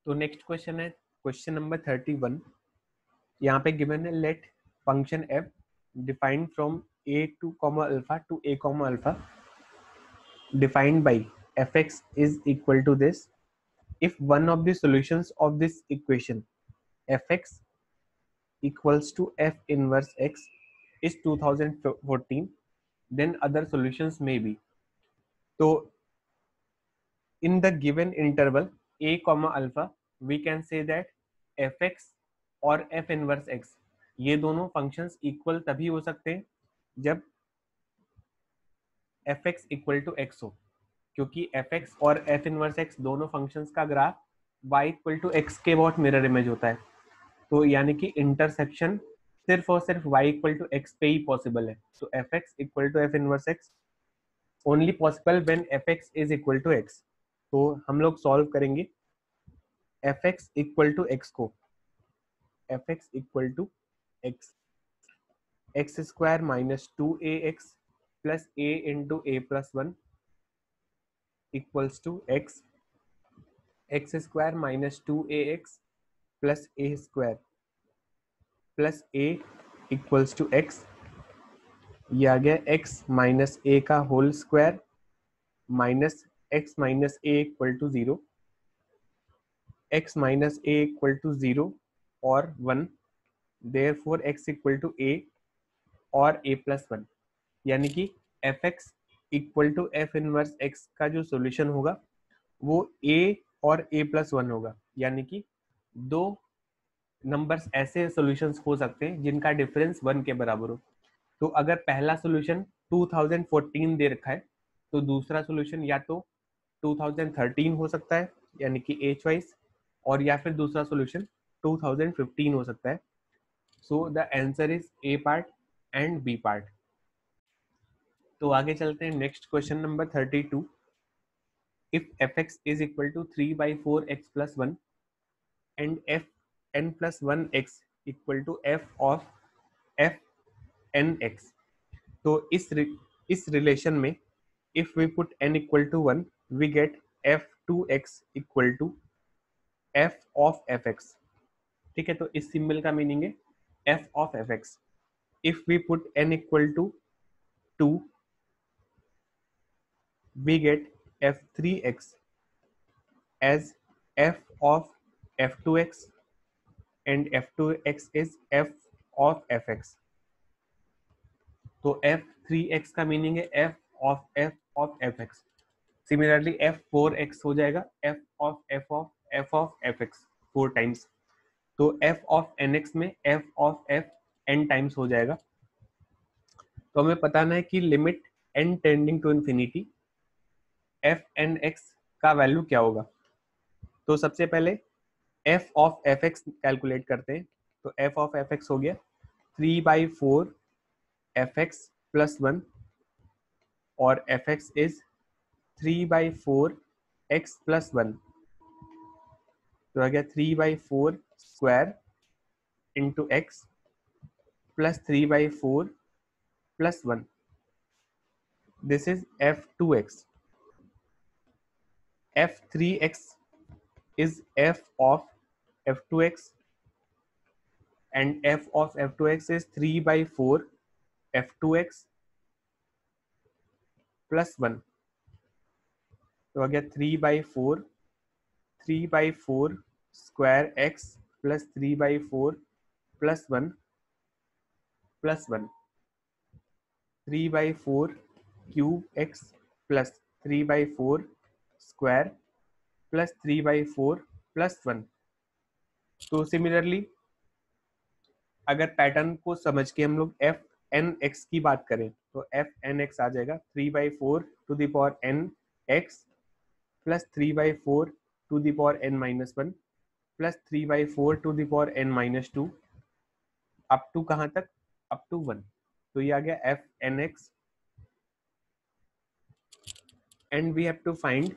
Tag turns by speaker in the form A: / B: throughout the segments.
A: तो next question है question number 31। यहाँ पे गिवन है let function f defined from a to comma alpha to a comma alpha defined by fx is equal to this if one of the solutions of this equation fx equals to f inverse x is 2014 then other solutions may be। तो in the given interval a comma alpha we can say that fx और f inverse x ये दोनों functions equal तभी हो सकते हैं जब fx equal to x हो, क्योंकि fx और f इनवर्स x दोनों फंक्शंस का graph y equal to x के बहुत मिरर इमेज होता है। तो यानी कि इंटरसेक्शन सिर्फ और सिर्फ y इक्वल टू x पे ही पॉसिबल है। तो fx equal to f inverse x only possible when fx is equal to x। तो हम लोग सॉल्व करेंगे fx इक्वल टू x को, fx equal to x x square minus 2ax plus a into a plus 1 equals to x x square minus 2ax plus a square plus a equals to x। ये आ गया x minus a का whole square minus x minus a equal to 0, x minus a equal to 0 और 1, therefore x equal to a और a plus 1। यानी कि fx equal to f inverse x का जो सॉल्यूशन होगा वो a और a प्लस 1 होगा। यानी कि दो नंबर्स ऐसे सॉल्यूशंस हो सकते हैं जिनका डिफरेंस 1 के बराबर हो। तो अगर पहला सॉल्यूशन 2014 दे रखा है तो दूसरा सॉल्यूशन या तो 2013 हो सकता है यानी कि a चॉइस, और या फिर दूसरा सॉल्यूशन 2015 हो सकता है। So the answer is a part and b part. तो आगे चलते हैं next question number 32। If fx is equal to 3/4x plus 1 and fn plus 1x equal to f of fnx। तो इस रिलेशन में if we put n equal to 1 we get f2x equal to f of fx। ठीक है, तो इस symbol का meaning है f of fx। If we put n equal to 2 we get f3x as f of f2x and f2x is f of fx। तो f3x का meaning है f of fx। Similarly f4x हो जाएगा f of fx 4 times. तो f of nx में f of f n times हो जाएगा। तो हमें बताना है कि limit n tending to infinity f n x का वैल्यू क्या होगा। तो सबसे पहले f of f x calculate करते हैं। तो f ऑफ एफ एक्स हो गया 3/4 एफ एक्स प्लस 1 और F x is 3/4 x plus 1। तो आ गया 3/4 square into x plus 3/4 plus 1। This is f2x। f3x is f of f2x and f of f2x is 3/4 f2x plus 1। तो आ गया 3/4 square x plus 3/4 plus 1 plus 1 3/4 cube x plus 3/4 square plus 3/4 plus 1। तो similarly अगर pattern को समझ के हम लोग एफ एन एक्स की बात करें तो एफ एन एक्स आ जाएगा 3/4 to the power n x plus 3/4 to the power n minus 1 plus 3/4 to the power n minus 2 up to कहाँ तक, अप टू 1। तो ये आ गया f n x and we have to find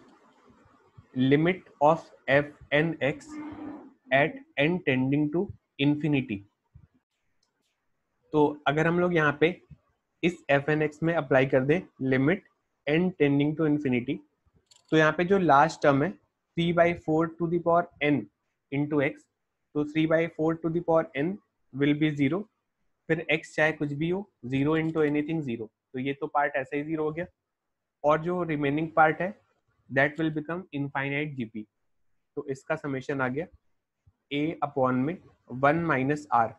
A: limit of f n x at n tending to infinity. तो अगर हम लोग यहाँ पे इस एफ एन एक्स में अप्लाई कर दें limit N tending to infinity, तो यहाँ पे जो लास्ट टर्म है 3/4 to the power n into x, तो 3/4 to the power n will be 0, फिर x चाहे कुछ भी हो, 0 इंटू एनीथिंग 0, तो ये तो पार्ट ऐसे ही 0 हो गया, और जो रिमेनिंग पार्ट है that will become infinite GP, तो इसका समेशन आ गया a अपॉन में 1 माइनस आर,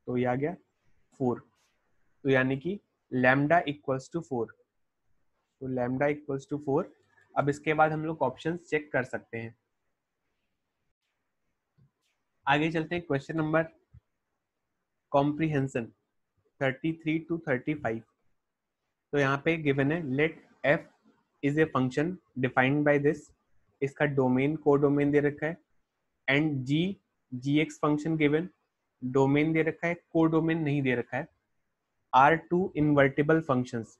A: तो ये आ गया 4, तो यानी कि लैम्डा इक्वल्स टू 4, तो लैम्डा इक्वल्स टू 4। अब इसके बाद हम लोग ऑप्शंस चेक कर सकते हैं। आगे चलते हैं क्वेश्चन नंबर कॉम्प्रीहेंशन 33 टू 35। तो यहाँ पे गिवन है let f is a function defined by this, इसका डोमेन कोडोमेन दे रखा है, and g x function given, domain दे रखा है, कोडोमेन नहीं दे रखा है, are two invertible functions,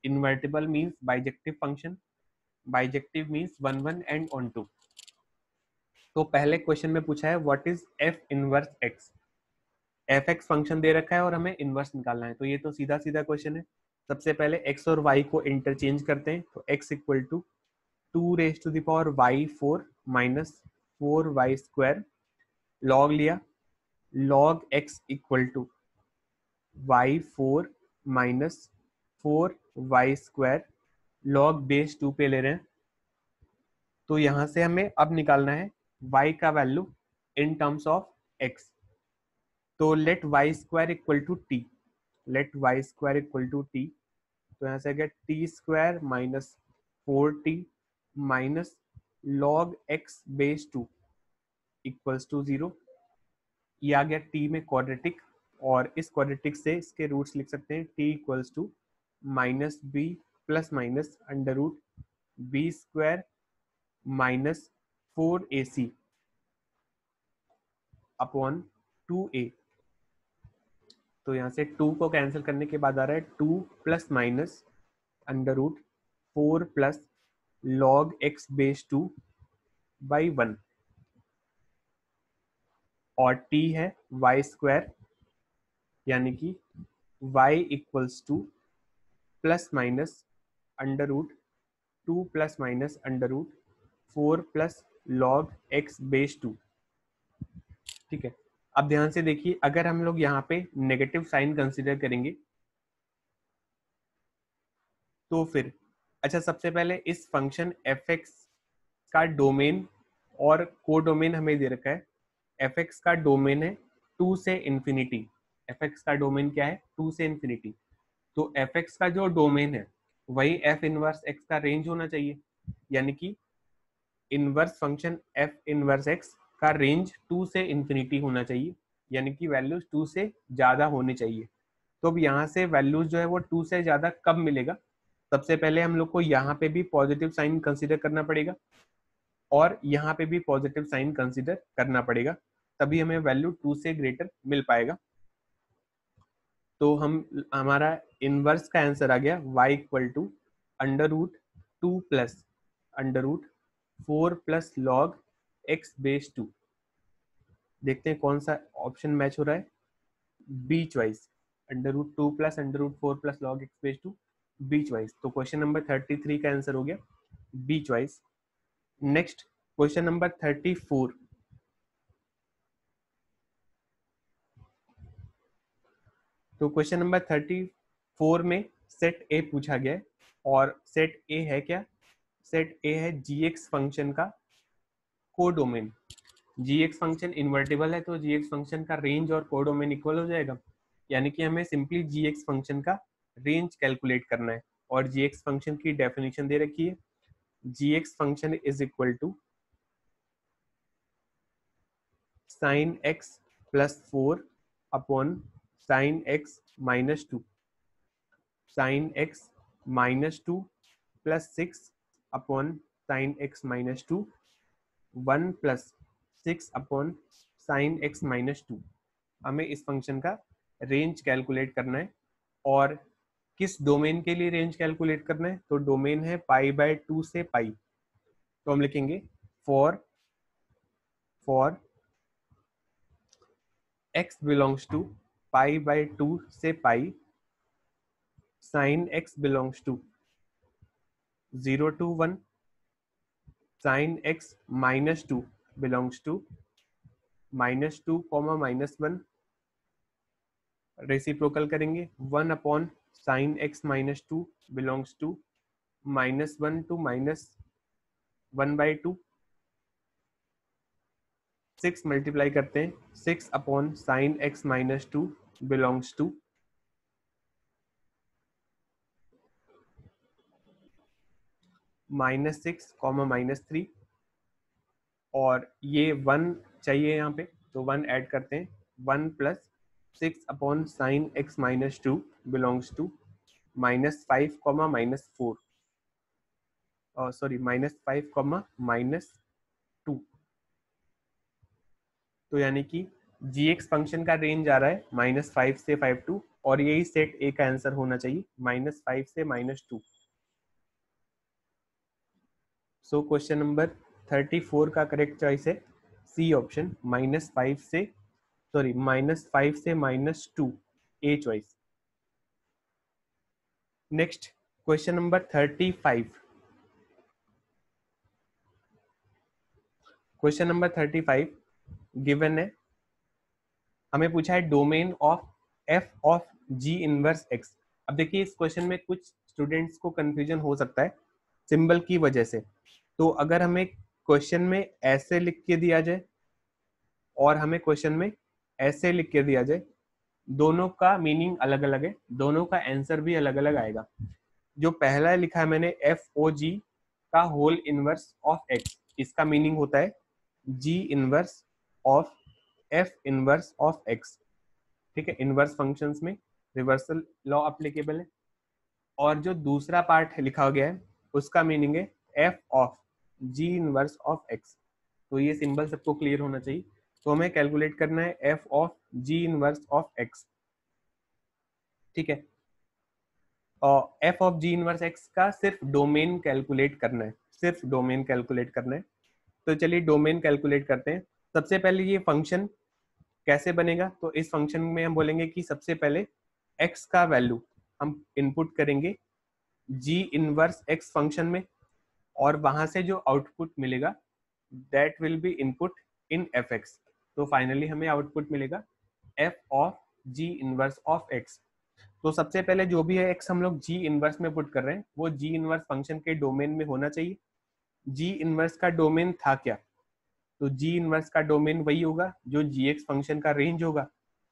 A: invertible means bijective function, bijective means 1 1 and onto 2। तो पहले क्वेश्चन में पूछा है what is f inverse x, f x function दे रखा है और हमें इनवर्स निकालना है, तो ये तो सीधा सीधा क्वेश्चन है। सबसे पहले x और y को इंटरचेंज करते हैं, तो x equal to 2 raise to the power y 4 minus 4y square, log लिया, log x equal to y 4 minus 4y square, log base 2 पे ले रहे हैं, तो यहां से हमें अब निकालना है y का value in terms of x, तो let y square equal to t, let y square equal to t, तो यहाँ से आ गया t square minus 4t minus log x base 2 equals to 0, ये आ गया t में क्वाड्रेटिक, और इस क्वाड्रेटिक से इसके रूट्स लिख सकते हैं, t equals to minus b plus minus under root b square minus 4ac upon 2a, तो यहाँ से 2 को कैंसिल करने के बाद आ रहा है 2 plus minus under root 4 plus log x base 2 by 1, और t है y स्क्वायर, यानी कि y equals to plus minus under root 2 plus minus under root 4 plus log x base 2। ठीक है, अब ध्यान से देखिए, अगर हम लोग यहाँ पे नेगेटिव साइन कंसिडर करेंगे तो फिर, अच्छा सबसे पहले इस फंक्शन एफ एक्स का डोमेन और को डोमेन हमें दे रखा है, एफ एक्स का डोमेन है 2 से इन्फिनिटी, एफ एक्स का डोमेन क्या है 2 से इन्फिनिटी, तो एफ एक्स का जो डोमेन है वही एफ इनवर्स एक्स का रेंज होना चाहिए, यानी कि inverse function F inverse x का रेंज 2 से इन्फिनिटी होना चाहिए, यानी कि वैल्यूज 2 से ज्यादा होनी चाहिए। तो अब यहाँ से वैल्यूज जो है वो 2 से ज्यादा कब मिलेगा, सबसे पहले हम लोग को यहाँ पे भी पॉजिटिव साइन कंसीडर करना पड़ेगा और यहाँ पे भी पॉजिटिव साइन कंसीडर करना पड़ेगा, तभी हमें वैल्यू 2 से ग्रेटर मिल पाएगा। तो हमारा इनवर्स का आंसर आ गया y equal to under root 2 plus under root 4 plus log x base 2। देखते हैं कौन सा ऑप्शन मैच हो रहा है, B choice, under root 2 plus under root 4 plus log x base 2, B choice, तो क्वेश्चन नंबर 33 का आंसर हो गया B choice. Next question number 34, तो क्वेश्चन नंबर 34 में सेट ए पूछा गया है, और सेट ए है क्या, सेट ए है gx फंक्शन का कोडोमेन, gx फंक्शन इन्वर्टिबल है तो gx फंक्शन का रेंज और कोडोमेन इक्वल हो जाएगा, यानी कि हमें सिंपली gx फंक्शन का रेंज कैलकुलेट करना है, और gx फंक्शन की डेफिनेशन दे रखी है, gx function is equal to sine x plus 4 upon sine x minus 2, sine x minus 2 plus 6 upon sine x minus 2, 1 plus 6 upon sine x minus 2। हमें इस फंक्शन का रेंज कैलकुलेट करना है, और किस डोमेन के लिए रेंज कैलकुलेट करना है, तो डोमेन है पाई बाय 2 से पाई, तो हम लिखेंगे for x belongs to pi by 2 से pi, sine x belongs to 0 to 1, sine x minus 2 belongs to -2 comma -1, reciprocal करेंगे 1 upon sine x -2 belongs to -1 to -1/2, 6 multiply करते हैं 6 upon sine x -2 belongs to -6 comma -3, और ये 1 चाहिए यहाँ पे तो 1 ऐड करते हैं 1 plus 6 upon sine x -2 belongs to -5 comma -4, sorry -5 comma -2। तो यानी कि gx फंक्शन का रेंज आ रहा है -5 से 5 2, और यही सेट ए का आंसर होना चाहिए -5 से -2। सो क्वेश्चन नंबर 34 का करेक्ट चॉइस है सी ऑप्शन, -5 से -2, a choice. Next question number 35। Question number 35 given है, हमें पूछा है domain of F of g inverse x. अब देखिए इस क्वेश्चन में कुछ स्टूडेंट्स को कंफ्यूजन हो सकता है सिंबल की वजह से। तो अगर हमें क्वेश्चन में ऐसे लिख के दिया जाए और हमें क्वेश्चन में ऐसे लिख के दिया जाए, दोनों का मीनिंग अलग अलग है, दोनों का आंसर भी अलग अलग आएगा। जो पहला लिखा है मैंने एफ ओ जी का होल इनवर्स ऑफ एक्स, इसका मीनिंग होता है जी inverse of F inverse of x. ठीक है, इनवर्स फंक्शंस में रिवर्सल लॉ अप्लीकेबल है। और जो दूसरा पार्ट लिखा गया है उसका मीनिंग है F of g inverse of x. तो ये सिंबल सबको क्लियर होना चाहिए। तो हमें कैलकुलेट करना है F of g inverse of x. ठीक है, और F of g inverse x का सिर्फ डोमेन कैलकुलेट करना है, सिर्फ डोमेन कैलकुलेट करना है। तो चलिए डोमेन कैलकुलेट करते हैं। सबसे पहले ये फंक्शन कैसे बनेगा, तो इस फंक्शन में हम बोलेंगे कि सबसे पहले x का वैल्यू हम इनपुट करेंगे जी इनवर्स x फंक्शन में, और वहां से जो आउटपुट मिलेगा that will be input in F x. तो फाइनली हमें आउटपुट मिलेगा F of g inverse of x. तो सबसे पहले जो भी है एक्स हम लोग जी इनवर्स में पुट कर रहे हैं वो जी इनवर्स फंक्शन के डोमेन में होना चाहिए। जी इनवर्स का डोमेन था क्या, तो जी इनवर्स का डोमेन वही होगा जो जी एक्स फंक्शन का रेंज होगा,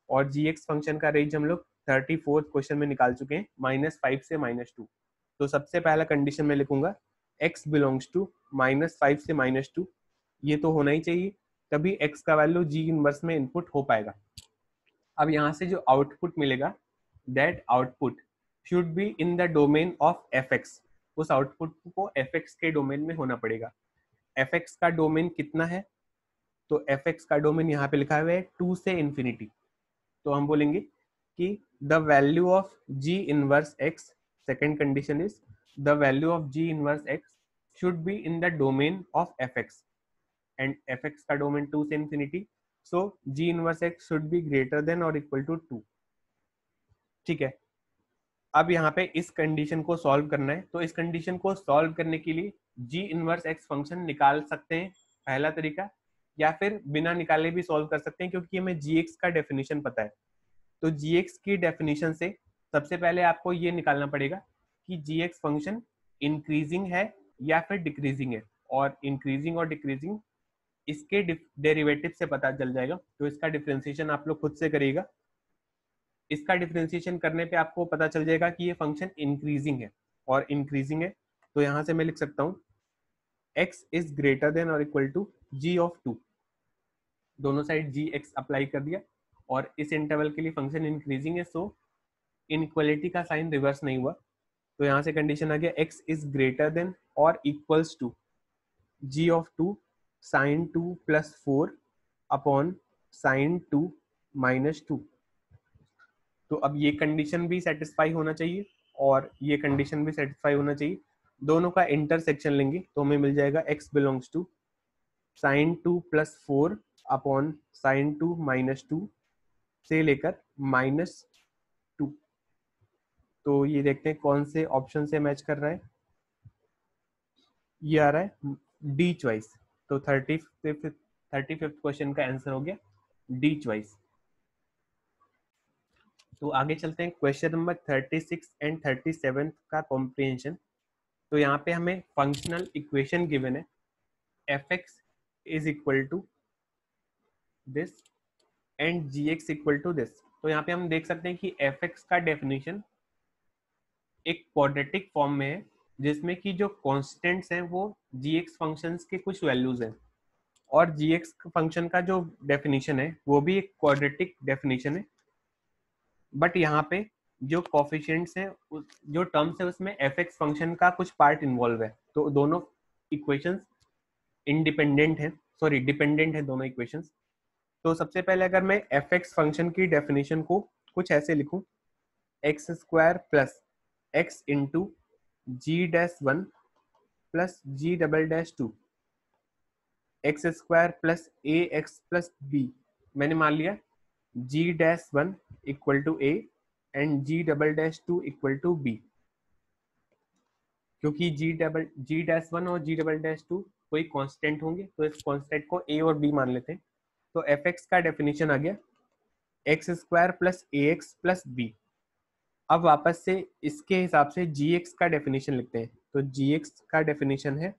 A: और जी एक्स फंक्शन का रेंज हम लोग 34 क्वेश्चन में निकाल चुके हैं -5 से -2। तो सबसे पहला कंडीशन में लिखूंगा x बिलोंग्स टू -5 से -2, ये तो होना ही चाहिए, तभी x का वैल्यू जी इनवर्स में इनपुट हो पाएगा। अब यहाँ से जो आउटपुट मिलेगा that output should be in the domain of f x, उस आउटपुट को एफ एक्स के डोमेन में होना पड़ेगा। एफ एक्स का डोमेन कितना है, तो एफ एक्स का डोमेन यहाँ पे लिखा हुआ है 2 से इंफिनिटी। तो हम बोलेंगे कि the value of g inverse x, second condition is the value of g inverse x should be in the domain of f x, and F x का डोमेन 2 से infinity, so ji inverse x should be greater than और equal to 2। ठीक है, अब यहाँ पे इस condition को सॉल्व करना है। तो इस कंडीशन को सॉल्व करने के लिए जी इनवर्स एक्स फंक्शन निकाल सकते हैं, पहला तरीका, या फिर बिना निकाले भी सॉल्व कर सकते हैं, क्योंकि हमें जी एक्स का डेफिनेशन पता है। तो जी एक्स की डेफिनेशन से सबसे पहले आपको ये निकालना पड़ेगा कि जी एक्स फंक्शन इंक्रीजिंग है या फिर डिक्रीजिंग है, और इंक्रीजिंग और डिक्रीजिंग इसके डेरिवेटिव से पता चल जाएगा। तो इसका डिफ्रेंसिएशन आप लोग खुद से करिएगा। इसका डिफ्रेंसिएशन करने पे आपको पता चल जाएगा कि ये फंक्शन इंक्रीजिंग है और इंक्रीजिंग है। तो यहाँ से मैं लिख सकता हूँ x इज ग्रेटर देन और इक्वल टू g ऑफ 2, दोनों साइड gx अप्लाई कर दिया, और इस इंटरवल के लिए फंक्शन इंक्रीजिंग है, सो इनइक्वालिटी का साइन रिवर्स नहीं हुआ। तो यहाँ से कंडीशन आ गया x इज ग्रेटर देन और equals to g of 2 sine 2 plus 4 upon sine 2 minus 2। तो अब ये कंडीशन भी सेटिस्फाई होना चाहिए और ये कंडीशन भी सेटिस्फाई होना चाहिए। दोनों का इंटरसेक्शन लेंगे तो हमें मिल जाएगा x belongs to sine 2 plus 4 upon sine 2 minus 2 से लेकर -2। तो ये देखते हैं कौन से ऑप्शन से मैच कर रहा है। ये आ रहा है डी चॉइस। तो 35 35th क्वेश्चन का आंसर हो गया डी चॉइस। तो आगे चलते हैं क्वेश्चन नंबर 36 एंड 37 का कॉम्प्रिहेंशन। तो यहाँ पे हमें फंक्शनल इक्वेशन गिवन है f x is equal to this and g x equal to this. तो यहाँ पे हम देख सकते हैं कि एफ एक्स का डेफिनेशन एक क्वाड्रेटिक फॉर्म में है, जिसमें कि जो कॉन्स्टेंट्स हैं वो जी एक्स फंक्शंस के कुछ वैल्यूज हैं, और जी एक्स फंक्शन का जो डेफिनेशन है वो भी एक क्वाड्रेटिक डेफिनेशन है। बट यहाँ पे जो कोफिशिएंट्स हैं, जो टर्म्स है उसमें एफ एक्स फंक्शन का कुछ पार्ट इन्वॉल्व है, तो दोनों इक्वेशंस इंडिपेंडेंट है, सॉरी डिपेंडेंट है दोनों इक्वेशंस। तो सबसे पहले अगर मैं एफ एक्स फंक्शन की डेफिनेशन को कुछ ऐसे लिखूं, x square plus x into g dash one plus g double dash two x square plus a x plus b, मैंने मान लिया g dash one equal to a and g double dash two equal to b, क्योंकि g dash one और g double dash to कोई constant होंगे, तो इस constant को ए और बी मान लेते हैं। तो एफ एक्स का डेफिनेशन आ गया x square plus a x plus B. अब वापस से इसके हिसाब से जी एक्स का डेफिनेशन लिखते हैं। तो जी एक्स का डेफिनेशन है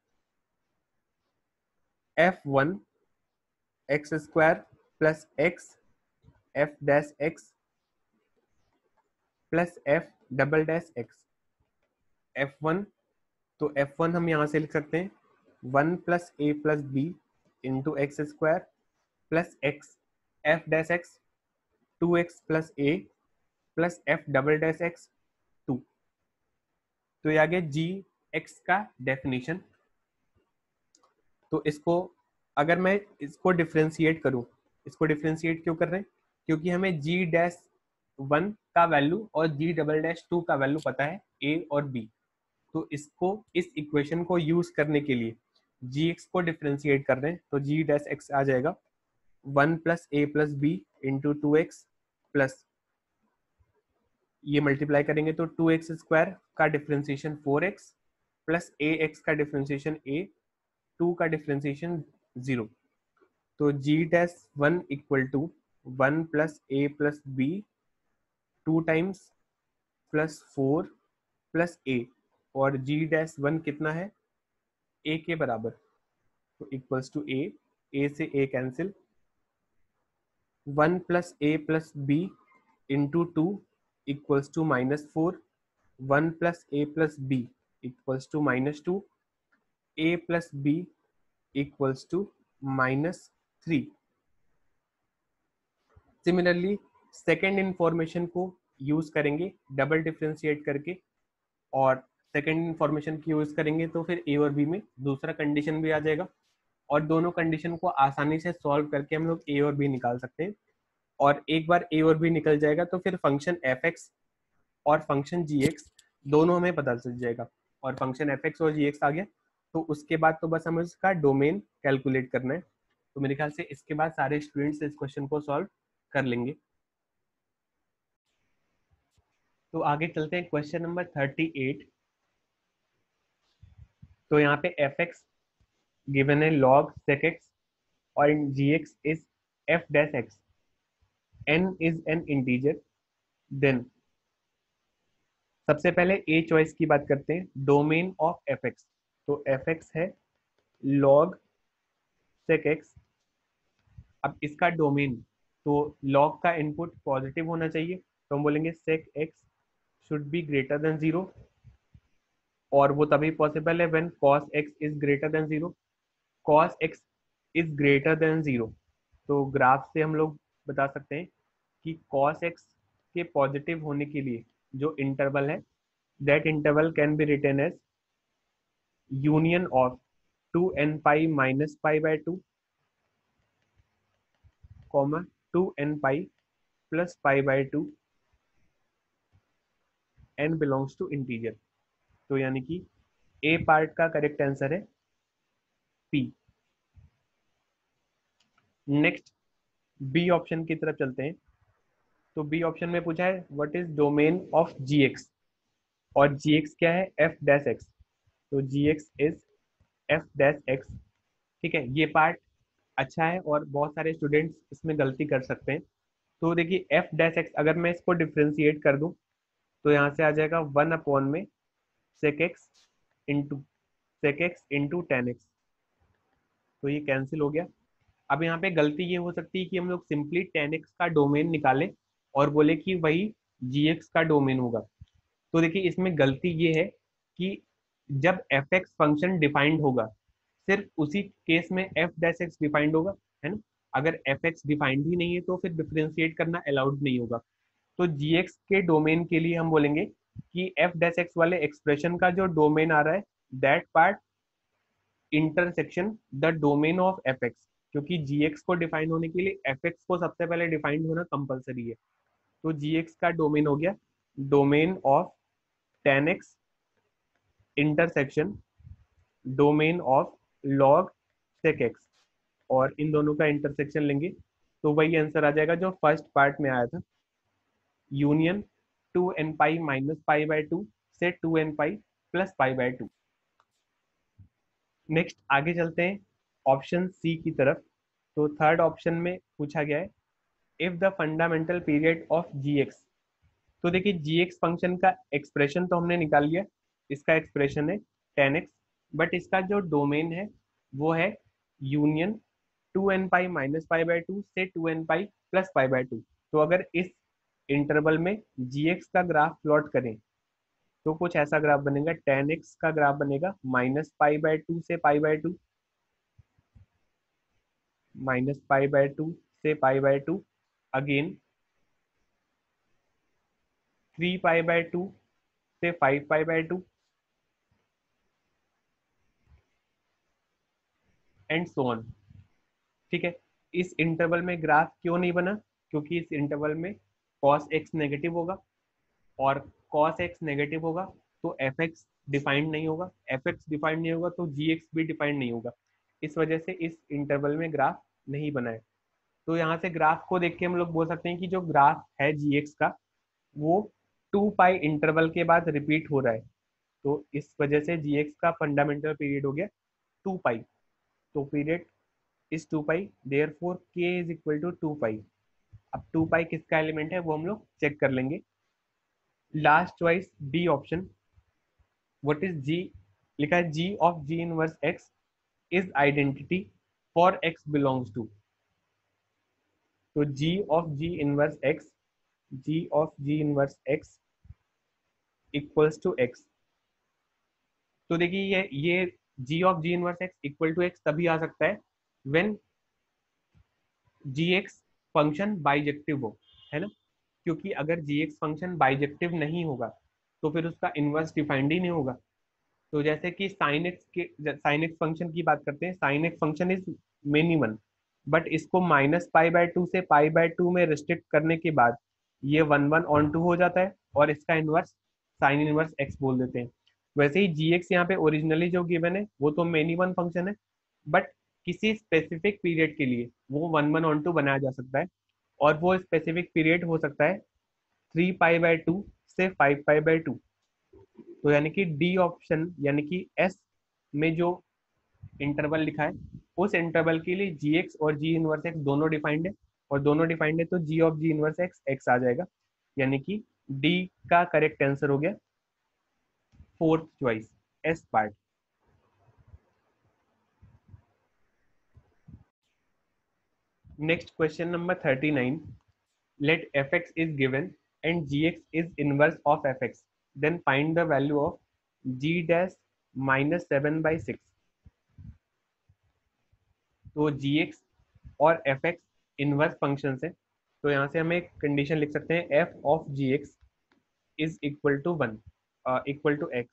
A: f one x square plus x f dash x plus f double dash x. F one, तो एफ वन हम यहाँ से लिख सकते हैं one plus a plus b into x square plus x f dash x two x plus a plus f double dash x two. तो ये आ गया जी एक्स का डेफिनेशन। तो इसको अगर मैं इसको डिफ्रेंशिएट करूं, इसको डिफ्रेंशिएट क्यों कर रहे हैं, क्योंकि हमें जी डैश वन का वैल्यू और जी डबल डैश टू का वैल्यू पता है ए और बी। तो इसको इस इक्वेशन को यूज करने के लिए जी एक्स को डिफ्रेंशिएट कर रहे हैं। तो जी डैश एक्स आ जाएगा one plus a plus b into two x plus, ये मल्टीप्लाई करेंगे तो टू एक्स स्क्वायर का differentiation four x plus a x का डिफ्रेंशिएशन ए, टू का डिफ्रेंशिएशन जीरो। तो g dash one equal to one plus a plus b two times plus four plus a, और g dash one कितना है ए के बराबर, तो इक्वल्स टू ए से a cancel, one plus a plus b into two equals to minus four, one plus a plus b equals to minus two, a plus b equals to minus three. Similarly second information को use करेंगे double differentiate करके, और second information की use करेंगे तो फिर ए और B में दूसरा कंडीशन भी आ जाएगा, और दोनों कंडीशन को आसानी से सॉल्व करके हम लोग ए और बी निकाल सकते हैं। और एक बार ए और बी निकल जाएगा तो फिर फंक्शन एफ एक्स और फंक्शन जी एक्स दोनों हमें पता चल जाएगा, और फंक्शन एफ एक्स और जी एक्स आ गया तो उसके बाद तो बस हमें उसका डोमेन कैलकुलेट करना है। तो मेरे ख्याल से इसके बाद सारे स्टूडेंट्स इस क्वेश्चन को सॉल्व कर लेंगे। तो आगे चलते हैं क्वेश्चन नंबर 38। तो यहाँ पे एफ एक्स गिवन है log sec x और g x is f dash x, n is an integer, then सबसे पहले ए चॉइस की बात करते हैं, डोमेन ऑफ एफ एक्स। तो एफ एक्स है log sec x। अब इसका डोमेन, तो log का इनपुट पॉजिटिव होना चाहिए, तो हम बोलेंगे sec x should be greater than zero, और वो तभी पॉसिबल है when cos x is greater than zero. cos x is greater than zero, तो ग्राफ से हम लोग बता सकते हैं कि cos x के पॉजिटिव होने के लिए जो इंटरवल है, that interval can be written as union of two n pi minus pi by two comma two n pi plus pi by two, n belongs to integer. तो यानी कि A part का correct answer है P. Next B option की तरफ चलते हैं। तो बी ऑप्शन में पूछा है what is domain of g x, और जी एक्स क्या है एफ डैश एक्स, तो g x is f dash x. ठीक है, ये पार्ट अच्छा है और बहुत सारे स्टूडेंट्स इसमें गलती कर सकते हैं। तो देखिए एफ डैश एक्स अगर मैं इसको डिफ्रेंशिएट कर दूं तो यहाँ से आ जाएगा 1 अपॉन में sec x into tan x. तो ये कैंसिल हो गया। अब यहाँ पे गलती ये हो सकती है कि हम लोग सिंपली टेन एक्स का डोमेन निकालें और बोले कि वही जी एक्स का डोमेन होगा। तो देखिए इसमें गलती ये है कि जब एफ एक्स फंक्शन डिफाइंड होगा सिर्फ उसी केस में एफ डैश एक्स डिफाइंड होगा, है ना। अगर एफ एक्स डिफाइंड ही नहीं है तो फिर डिफ्रेंशिएट करना अलाउड नहीं होगा। तो जी एक्स के डोमेन के लिए हम बोलेंगे कि एफ डैश एक्स वाले एक्सप्रेशन का जो डोमेन आ रहा है that part intersection the domain of f x, क्योंकि जी एक्स को डिफाइन होने के लिए एफ एक्स को सबसे पहले डिफाइंड होना कंपलसरी है। तो जी एक्स का डोमेन हो गया domain of tan x intersection domain of log sec x, और इन दोनों का इंटरसेक्शन लेंगे तो वही आंसर आ जाएगा जो फर्स्ट पार्ट में आया था, union 2n pi minus pi by two से 2n pi plus pi by to. Next आगे चलते हैं ऑप्शन सी की तरफ। तो थर्ड ऑप्शन में पूछा गया है if the fundamental period of g x. तो देखिए जी एक्स फंक्शन का एक्सप्रेशन तो हमने निकाल लिया, इसका एक्सप्रेशन है टेन एक्स, बट इसका जो डोमेन है वो है union 2n pi minus pi by two से 2n pi plus pi by two. तो अगर इस इंटरवल में जी एक्स का ग्राफ प्लॉट करें तो कुछ ऐसा ग्राफ बनेगा, टेन एक्स का ग्राफ बनेगा माइनस पाई बाय टू से pi by two, minus pi by two से pi by two, again 3 pi by two से 5 pi by two, and so on. ठीक है। इस इंटरवल में ग्राफ क्यों नहीं बना, क्योंकि इस इंटरवल में cos x नेगेटिव होगा, और cos x नेगेटिव होगा तो एफ एक्स डिफाइंड नहीं होगा, एफ एक्स डिफाइंड नहीं होगा तो जी एक्स भी डिफाइंड नहीं होगा। इस वजह से इस इंटरवल में ग्राफ नहीं बना है। तो यहाँ से ग्राफ को देख के हम लोग बोल सकते हैं कि जो ग्राफ है जी एक्स का वो 2 पाई इंटरवल के बाद रिपीट हो रहा है। तो इस वजह से जी एक्स का फंडामेंटल पीरियड हो गया 2 पाई। तो period is 2 pi, therefore k is equal to 2 pi. अब 2 पाई किसका एलिमेंट है वो हम लोग चेक कर लेंगे। Last choice D option. What is g, लिखा है g of g inverse x is identity for x belongs to. तो g of g inverse x, g of g inverse x equals to x. तो देखिए ये g of g inverse x equal to x तभी आ सकता है when g x function bijective हो, है ना। क्योंकि अगर जी एक्स फंक्शन बाइजेक्टिव नहीं होगा तो फिर उसका इनवर्स डिफाइंड ही नहीं होगा। तो जैसे कि साइन एक्स फंक्शन की बात करते हैं, sine x function is many one, but इसको माइनस पाई बाय टू से पाई बाय टू में रिस्ट्रिक्ट करने के बाद ये 1 1 ऑन 2 हो जाता है और इसका इनवर्स साइन इनवर्स एक्स बोल देते हैं। वैसे ही जी एक्स यहाँ पे ओरिजिनली जो गिवन है वो तो मेनी वन फंक्शन है, बट किसी स्पेसिफिक पीरियड के लिए वो 1 1 ऑन 2 बनाया जा सकता है, और वो स्पेसिफिक पीरियड हो सकता है 3 पाई बाय टू से 5 पाई बाय टू। तो यानी कि डी ऑप्शन यानी कि एस में जो इंटरवल लिखा है उस इंटरवल के लिए जी एक्स और जी इनवर्स एक्स दोनों डिफाइंड है, और दोनों डिफाइंड है तो g of g inverse x x आ जाएगा। यानी कि डी का करेक्ट आंसर हो गया fourth choice, as part. Next question number 39। let fx is given and gx is inverse of fx, then find the value of g dash minus 7/6। तो gx और fx inverse function है, तो यहाँ से हम एक कंडीशन लिख सकते हैं f of gx is equal to 1 equal to x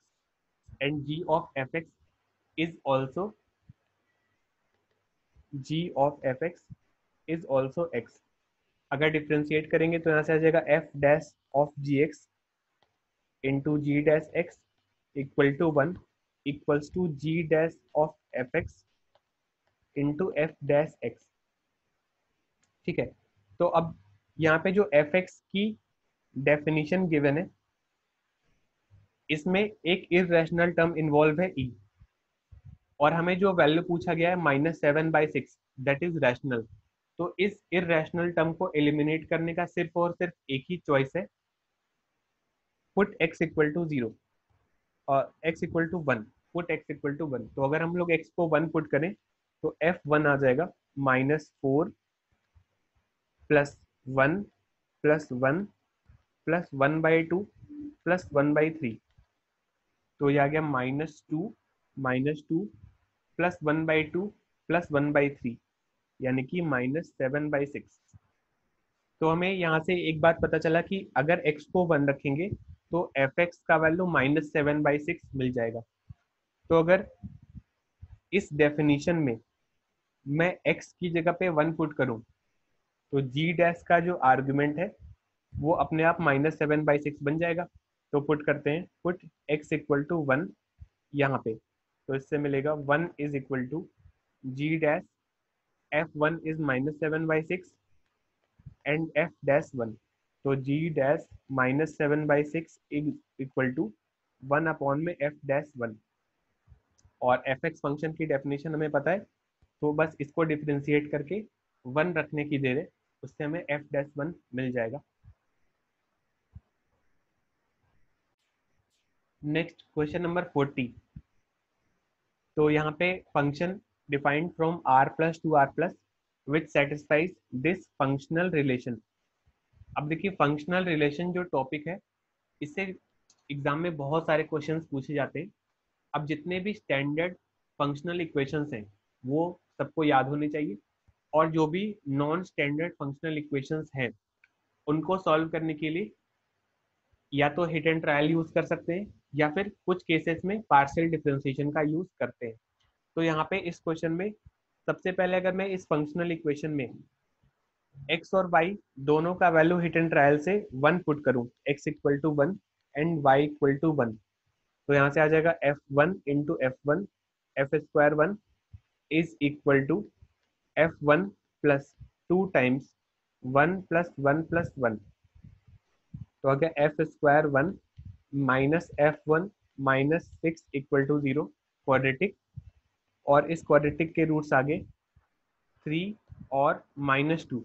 A: and g of fx is also g of fx is also x। अगर डिफ्रेंशिएट करेंगे तो यहाँ से आ जाएगा f dash of gx into g dash x equal to 1 equals to g dash of f x into f dash x. ठीक है। तो अब यहाँ पे जो एफ एक्स की डेफिनेशन गिवन है इसमें एक इरेशनल टर्म इन्वॉल्व है ई, और हमें जो वैल्यू पूछा गया है -7/6, दैट इज रैशनल। तो इस इररेशनल टर्म को एलिमिनेट करने का सिर्फ और सिर्फ एक ही चॉइस है, पुट x इक्वल टू 0 और x equal to 1, put x equal to 1। तो अगर हम लोग x को 1 पुट करें तो f1 आ जाएगा -4 प्लस 1 प्लस 1 प्लस 1/2 प्लस 1/3। तो ये आ गया -2 प्लस 1/2 प्लस 1/3, यानी कि -7/6। तो हमें यहाँ से एक बात पता चला कि अगर x को 1 रखेंगे तो fx का वैल्यू -7/6 मिल जाएगा। तो अगर इस डेफिनेशन में मैं x की जगह पे 1 पुट करूं तो g डैश का जो आर्गुमेंट है वो अपने आप -7/6 बन जाएगा। तो पुट करते हैं, पुट x इक्वल टू 1 यहाँ पे। तो इससे मिलेगा 1 is equal to g dash f1 is -7/6 and f dash 1। तो g dash -7/6 is equal to 1 upon में f डैश 1। और fx फंक्शन की डेफिनेशन हमें पता है, तो बस इसको डिफ्रेंशिएट करके 1 रखने की देर है, उससे हमें f डैश 1 मिल जाएगा। Next question number 40। तो यहाँ पे function defined from r plus to r plus which satisfies this functional relation. अब देखिए फंक्शनल रिलेशन जो टॉपिक है, इससे एग्जाम में बहुत सारे क्वेश्चंस पूछे जाते हैं। अब जितने भी स्टैंडर्ड फंक्शनल इक्वेशंस हैं वो सबको याद होने चाहिए, और जो भी नॉन स्टैंडर्ड फंक्शनल इक्वेशंस हैं उनको सॉल्व करने के लिए या तो हिट एंड ट्रायल यूज कर सकते हैं या फिर कुछ केसेस में पार्शियल डिफरेंशिएशन का यूज करते हैं। तो यहाँ पे इस क्वेश्चन में सबसे पहले अगर मैं इस फंक्शनल इक्वेशन में x और y दोनों का वैल्यू हिट एंड ट्रायल से 1 पुट करूं, x equal to 1 and y equal to 1, तो यहाँ से आ जाएगा f1 into f1 f square 1 is equal to f1 plus 2 times 1 plus 1 plus 1। तो आ गया f square 1 minus f1 -6 equal to 0 quadratic, और इस क्वाड्रेटिक के रूट्स आगे 3 और -2।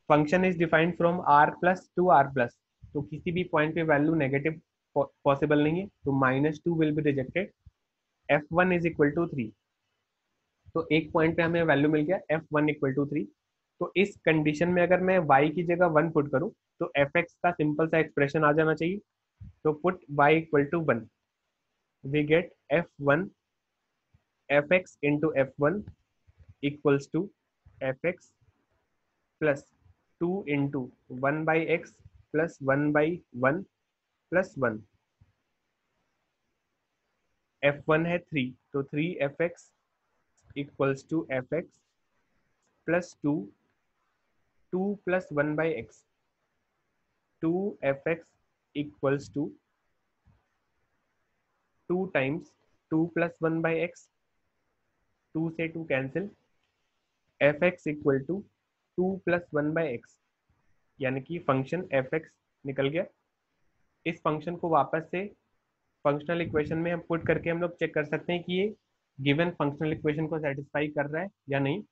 A: Function is defined from r plus to r plus, तो किसी भी पॉइंट पे वैल्यू नेगेटिव पॉसिबल नहीं है, तो -2 will be rejected. f1 is equal to 3, तो एक पॉइंट पे हमें वैल्यू मिल गया f1 इक्वल टू 3। तो इस कंडीशन में अगर मैं y की जगह 1 पुट करूं तो fx का सिंपल सा एक्सप्रेशन आ जाना चाहिए। तो put y equal to 1, we get f1 fx into f1 equals to fx plus 2 into 1/x plus 1/1 plus 1। f1 है 3, तो 3fx equals to fx plus 2 2 plus 1/x, 2fx equals to 2 times 2 plus 1/x, 2 से 2 cancel, fx equal to 2 plus 1/x, यानी कि function fx निकल गया। इस function को वापस से फंक्शनल इक्वेशन में हम पुट करके हम लोग चेक कर सकते हैं कि ये गिवन फंक्शनल इक्वेशन को सेटिस्फाई कर रहा है या नहीं,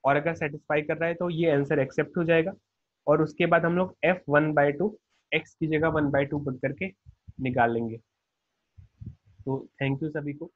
A: और अगर सेटिस्फाई कर रहा है तो ये आंसर एक्सेप्ट हो जाएगा। और उसके बाद हम लोग f1/2 x की जगह 1/2 पुट करके निकाल लेंगे। तो थैंक यू सभी को।